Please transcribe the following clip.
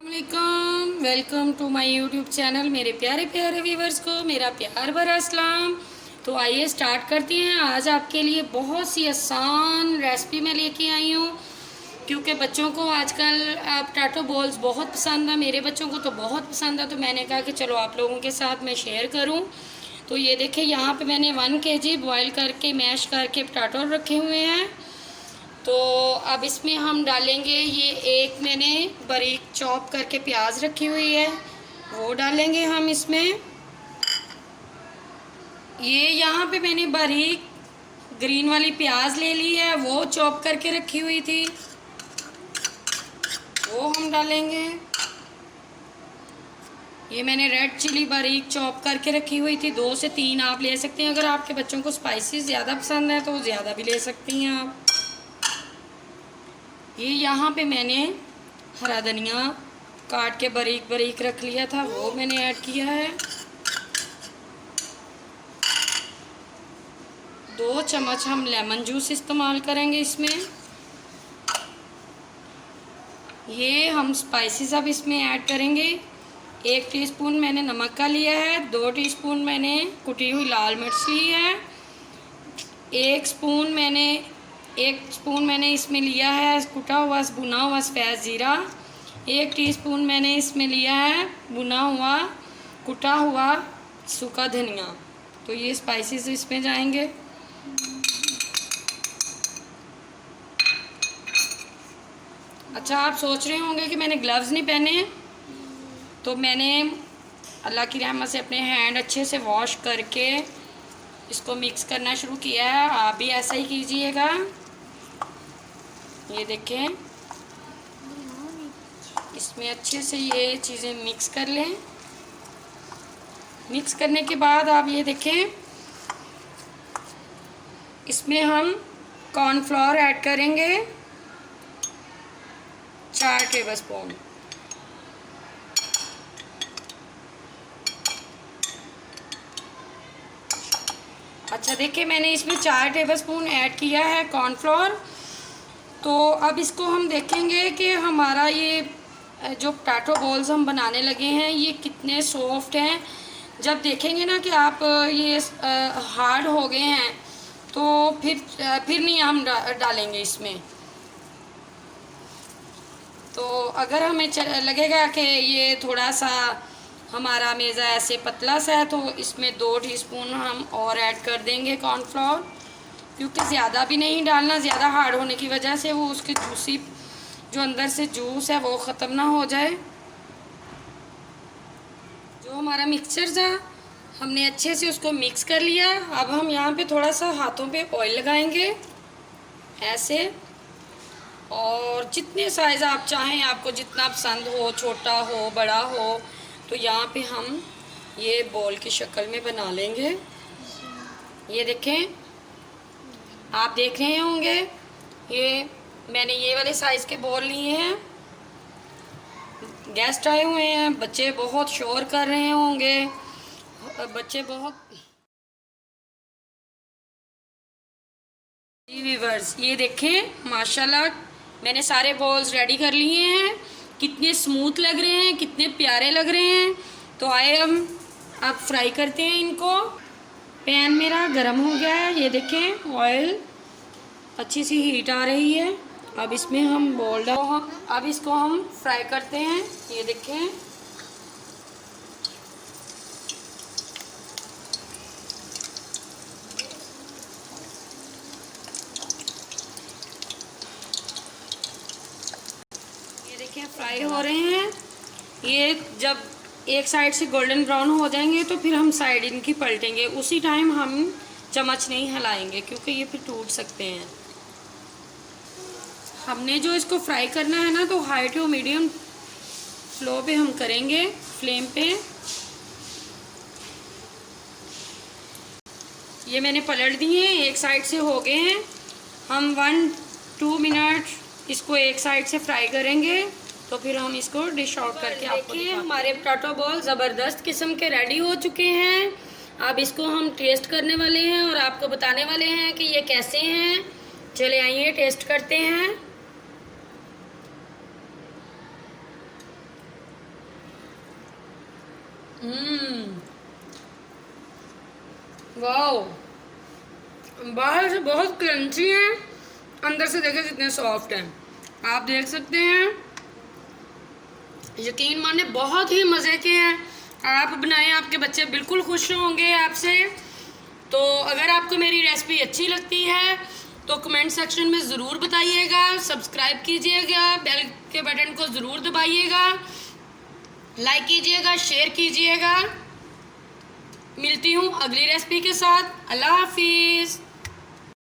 अस्सलामुअलैकुम, welcome to my YouTube channel. मेरे प्यारे प्यारे व्यूवर्स को मेरा प्यार भरा सलाम। तो आइए स्टार्ट करते हैं। आज आपके लिए बहुत सी आसान रेसिपी मैं लेके आई हूँ, क्योंकि बच्चों को आजकल पोटैटो बॉल्स बहुत पसंद है। मेरे बच्चों को तो बहुत पसंद है, तो मैंने कहा कि चलो आप लोगों के साथ मैं शेयर करूँ। तो ये देखिए, यहाँ पे मैंने 1 kg बॉयल करके मैश करके पोटैटो रखे हुए हैं। तो अब इसमें हम डालेंगे, ये एक मैंने बारीक चॉप करके प्याज रखी हुई है, वो डालेंगे हम इसमें। ये यहाँ पे मैंने बारीक ग्रीन वाली प्याज ले ली है, वो चॉप करके रखी हुई थी, वो हम डालेंगे। ये मैंने रेड चिली बारीक चॉप करके रखी हुई थी, 2 से 3 आप ले सकते हैं। अगर आपके बच्चों को स्पाइसी ज़्यादा पसंद है तो ज़्यादा भी ले सकती हैं आप। ये यहाँ पे मैंने हरा धनिया काट के बारीक बारीक रख लिया था, वो मैंने ऐड किया है। 2 चम्मच हम लेमन जूस इस्तेमाल करेंगे इसमें। ये हम स्पाइसेस अब इसमें ऐड करेंगे। 1 टीस्पून मैंने नमक का लिया है, 2 टीस्पून मैंने कुटी हुई लाल मिर्च ली है, 1 स्पून मैंने इसमें लिया है कुटा हुआ भुना हुआ सफ़ेद ज़ीरा, 1 टीस्पून मैंने इसमें लिया है भुना हुआ कुटा हुआ सूखा धनिया। तो ये स्पाइसेस इसमें जाएंगे। अच्छा, आप सोच रहे होंगे कि मैंने ग्लव्स नहीं पहने, तो मैंने अल्लाह की रहमत से अपने हैंड अच्छे से वॉश करके इसको मिक्स करना शुरू किया है। आप भी ऐसा ही कीजिएगा। ये देखें, इसमें अच्छे से ये चीज़ें मिक्स कर लें। मिक्स करने के बाद आप ये देखें, इसमें हम कॉर्नफ्लोर ऐड करेंगे 4 टेबलस्पून। अच्छा देखिए, मैंने इसमें 4 टेबलस्पून ऐड किया है कॉर्नफ्लोर। तो अब इसको हम देखेंगे कि हमारा ये जो पोटैटो बॉल्स हम बनाने लगे हैं ये कितने सॉफ्ट हैं। जब देखेंगे ना कि आप ये हार्ड हो गए हैं, तो फिर नहीं हम डालेंगे इसमें। तो अगर हमें लगेगा कि ये थोड़ा सा हमारा मेज़ा ऐसे पतला सा है, तो इसमें 2 टीस्पून हम और ऐड कर देंगे कॉर्नफ्लोर, क्योंकि ज़्यादा भी नहीं डालना। ज़्यादा हार्ड होने की वजह से वो उसके जूसी जो अंदर से जूस है वो ख़त्म ना हो जाए। जो हमारा मिक्सचर था हमने अच्छे से उसको मिक्स कर लिया। अब हम यहाँ पे थोड़ा सा हाथों पे ऑयल लगाएंगे ऐसे, और जितने साइज़ आप चाहें, आपको जितना पसंद हो, छोटा हो बड़ा हो, तो यहाँ पे हम ये बॉल की शक्ल में बना लेंगे। ये देखें, आप देख रहे होंगे, ये मैंने ये वाले साइज़ के बॉल लिए हैं। गेस्ट आए हुए हैं, बच्चे बहुत शोर कर रहे होंगे, बच्चे बहुत। जी व्यूअर्स, ये देखें माशाल्लाह मैंने सारे बॉल्स रेडी कर लिए हैं। कितने स्मूथ लग रहे हैं, कितने प्यारे लग रहे हैं। तो आए हम अब फ्राई करते हैं इनको। पैन मेरा गरम हो गया है, ये देखें ऑयल अच्छी सी हीट आ रही है। अब इसमें हम बॉल अब इसको हम फ्राई करते हैं। ये देखें, ये देखें फ्राई हो रहे हैं। ये जब एक साइड से गोल्डन ब्राउन हो जाएंगे तो फिर हम साइड इनकी पलटेंगे। उसी टाइम हम चम्मच नहीं हिलाएंगे, क्योंकि ये फिर टूट सकते हैं। हमने जो इसको फ्राई करना है ना, तो हाई टू मीडियम फ्लो पे हम करेंगे, फ्लेम पे। ये मैंने पलट दिए हैं, एक साइड से हो गए हैं। हम 1-2 मिनट इसको एक साइड से फ्राई करेंगे, तो फिर हम इसको डिश आउट करके आपको देखिए हमारे पोटैटो बॉल ज़बरदस्त किस्म के रेडी हो चुके हैं। अब इसको हम टेस्ट करने वाले हैं और आपको बताने वाले हैं कि ये कैसे हैं। चले आइए टेस्ट करते हैं। वाओ, बाहर से बहुत क्रंची है, अंदर से देखें कितने सॉफ्ट हैं, आप देख सकते हैं। यकीन माने बहुत ही मज़े के हैं। आप बनाएं, आपके बच्चे बिल्कुल खुश होंगे आपसे। तो अगर आपको मेरी रेसिपी अच्छी लगती है तो कमेंट सेक्शन में ज़रूर बताइएगा, सब्सक्राइब कीजिएगा, बेल के बटन को ज़रूर दबाइएगा, लाइक कीजिएगा, शेयर कीजिएगा। मिलती हूँ अगली रेसिपी के साथ। अल्लाह हाफिज़।